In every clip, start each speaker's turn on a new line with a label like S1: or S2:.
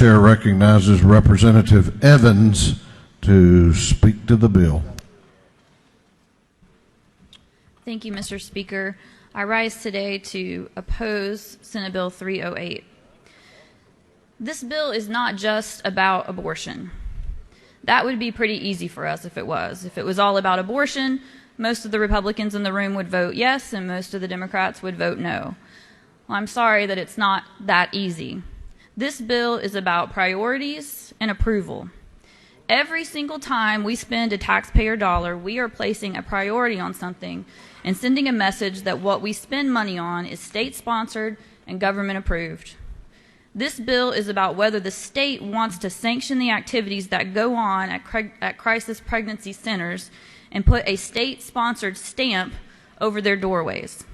S1: chair recognizes Representative Evans to speak to the bill.
S2: Thank you, Mr. Speaker. I rise today to oppose Senate Bill 308. This bill is not just about abortion. That would be pretty easy for us if it was. If it was all about abortion, most of the Republicans in the room would vote yes, and most of the Democrats would vote no. Well, I'm sorry that it's not that easy. This bill is about priorities and approval. Every single time we spend a taxpayer dollar, we are placing a priority on something and sending a message that what we spend money on is state-sponsored and government-approved. This bill is about whether the state wants to sanction the activities that go on at crisis pregnancy centers and put a state-sponsored stamp over their doorways.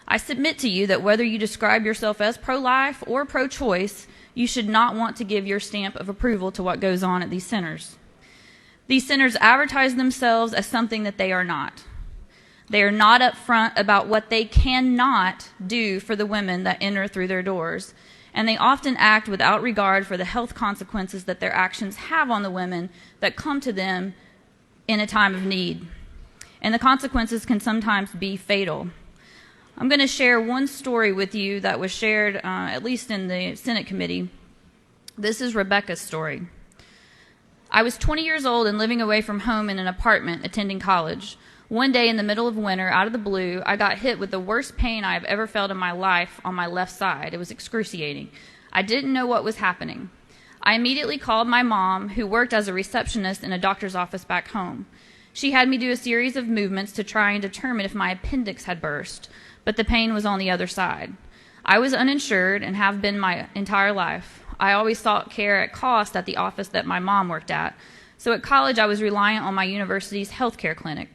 S2: I submit to you that whether you describe yourself as pro-life or pro-choice, you should not want to give your stamp of approval to what goes on at these centers. These centers advertise themselves as something that they are not. They are not upfront about what they cannot do for the women that enter through their doors, and they often act without regard for the health consequences that their actions have on the women that come to them in a time of need. And the consequences can sometimes be fatal. I'm going to share one story with you that was shared, at least in the Senate committee. This is Rebecca's story. I was 20 years old and living away from home in an apartment attending college. One day in the middle of winter, out of the blue, I got hit with the worst pain I have ever felt in my life on my left side. It was excruciating. I didn't know what was happening. I immediately called my mom, who worked as a receptionist in a doctor's office back home. She had me do a series of movements to try and determine if my appendix had burst, but the pain was on the other side. I was uninsured and have been my entire life. I always sought care at cost at the office that my mom worked at, so at college I was reliant on my university's healthcare clinic.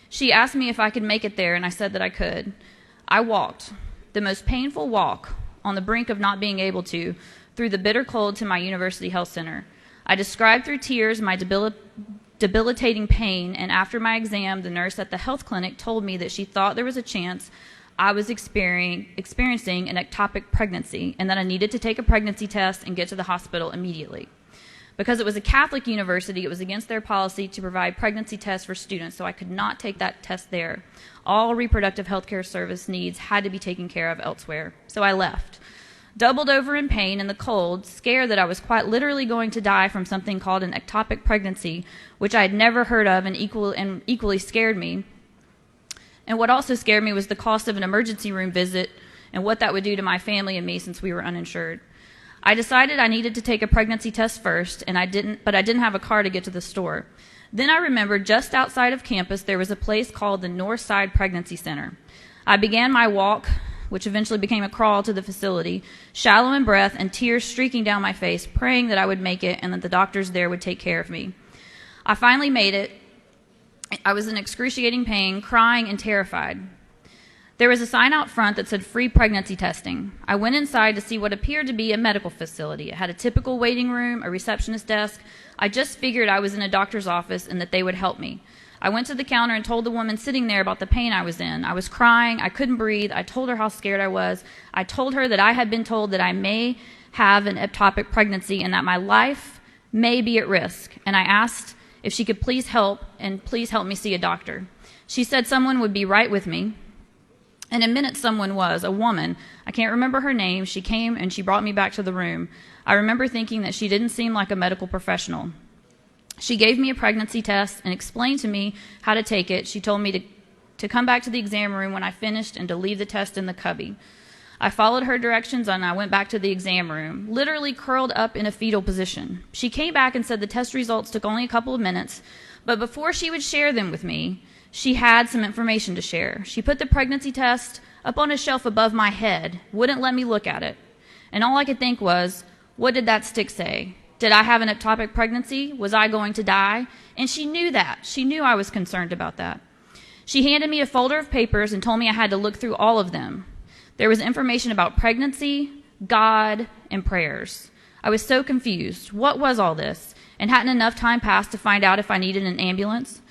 S2: She asked me if I could make it there, and I said that I could. I walked, the most painful walk, on the brink of not being able to, through the bitter cold to my university health center. I described through tears my debilitating pain, and after my exam, the nurse at the health clinic told me that she thought there was a chance I was experiencing an ectopic pregnancy and that I needed to take a pregnancy test and get to the hospital immediately. Because it was a Catholic university, it was against their policy to provide pregnancy tests for students, so I could not take that test there. All reproductive health care service needs had to be taken care of elsewhere, so I left. Doubled over in pain in the cold, scared that I was quite literally going to die from something called an ectopic pregnancy, which I had never heard of and equally scared me. And what also scared me was the cost of an emergency room visit and what that would do to my family and me since we were uninsured. I decided I needed to take a pregnancy test first, but I didn't have a car to get to the store. Then I remembered just outside of campus there was a place called the Northside Pregnancy Center. I began my walk, which eventually became a crawl to the facility, shallow in breath and tears streaking down my face, praying that I would make it and that the doctors there would take care of me. I finally made it. I was in excruciating pain, crying and terrified. There was a sign out front that said free pregnancy testing. I went inside to see what appeared to be a medical facility. It had a typical waiting room, a receptionist desk. I just figured I was in a doctor's office and that they would help me. I went to the counter and told the woman sitting there about the pain I was in. I was crying. I couldn't breathe. I told her how scared I was. I told her that I had been told that I may have an ectopic pregnancy and that my life may be at risk. And I asked if she could please help me see a doctor. She said someone would be right with me. In a minute, someone was, a woman. I can't remember her name. She came and she brought me back to the room. I remember thinking that she didn't seem like a medical professional. She gave me a pregnancy test and explained to me how to take it. She told me to come back to the exam room when I finished and to leave the test in the cubby. I followed her directions and I went back to the exam room, literally curled up in a fetal position. She came back and said the test results took only a couple of minutes, but before she would share them with me, she had some information to share. She put the pregnancy test up on a shelf above my head, wouldn't let me look at it. And all I could think was, what did that stick say? Did I have an ectopic pregnancy? Was I going to die? And she knew that. She knew I was concerned about that. She handed me a folder of papers and told me I had to look through all of them. There was information about pregnancy, God, and prayers. I was so confused. What was all this? And hadn't enough time passed to find out if I needed an ambulance?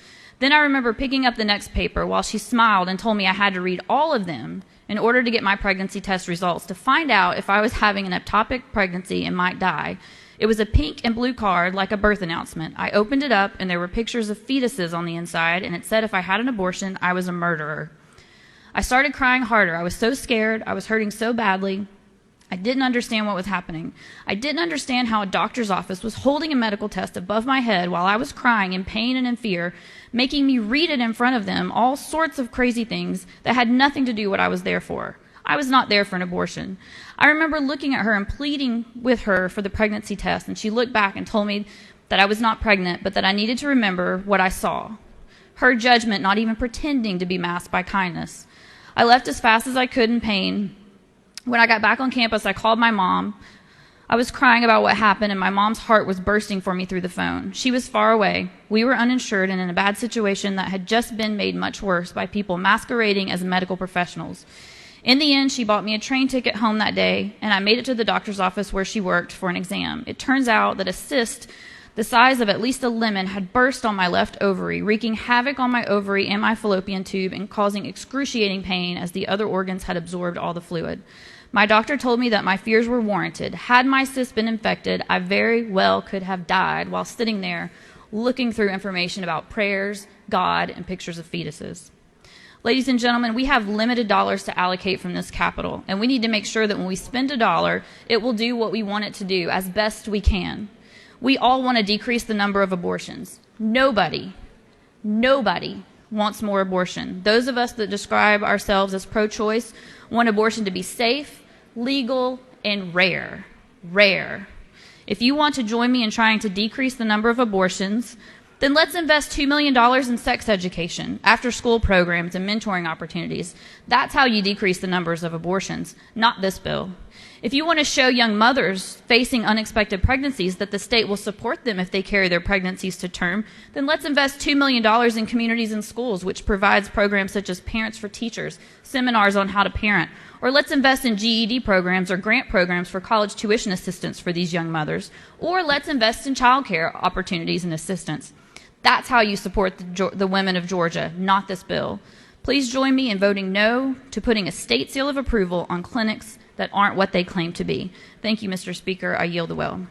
S2: Then I remember picking up the next paper while she smiled and told me I had to read all of them in order to get my pregnancy test results to find out if I was having an ectopic pregnancy and might die. It was a pink and blue card like a birth announcement. I opened it up and there were pictures of fetuses on the inside, and it said if I had an abortion, I was a murderer. I started crying harder. I was so scared. I was hurting so badly. I didn't understand what was happening. I didn't understand how a doctor's office was holding a medical test above my head while I was crying in pain and in fear, making me read it in front of them, all sorts of crazy things that had nothing to do with what I was there for. I was not there for an abortion. I remember looking at her and pleading with her for the pregnancy test, and she looked back and told me that I was not pregnant, but that I needed to remember what I saw. Her judgment not even pretending to be masked by kindness. I left as fast as I could in pain. When I got back on campus, I called my mom. I was crying about what happened, and my mom's heart was bursting for me through the phone. She was far away. We were uninsured and in a bad situation that had just been made much worse by people masquerading as medical professionals. In the end, she bought me a train ticket home that day, and I made it to the doctor's office where she worked for an exam. It turns out that a cyst the size of at least a lemon had burst on my left ovary, wreaking havoc on my ovary and my fallopian tube and causing excruciating pain as the other organs had absorbed all the fluid. My doctor told me that my fears were warranted. Had my cyst been infected, I very well could have died while sitting there looking through information about prayers, God, and pictures of fetuses. Ladies and gentlemen, we have limited dollars to allocate from this capital, and we need to make sure that when we spend a dollar, it will do what we want it to do as best we can. We all want to decrease the number of abortions. Nobody wants more abortion. Those of us that describe ourselves as pro-choice want abortion to be safe, legal, and rare. Rare. If you want to join me in trying to decrease the number of abortions, then let's invest $2 million in sex education, after-school programs, and mentoring opportunities. That's how you decrease the numbers of abortions, not this bill. If you want to show young mothers facing unexpected pregnancies that the state will support them if they carry their pregnancies to term, then let's invest $2 million in communities and schools, which provides programs such as Parents for Teachers, seminars on how to parent, or let's invest in GED programs or grant programs for college tuition assistance for these young mothers, or let's invest in child care opportunities and assistance. That's how you support the women of Georgia, not this bill. Please join me in voting no to putting a state seal of approval on clinics that aren't what they claim to be. Thank you, Mr. Speaker. I yield the well.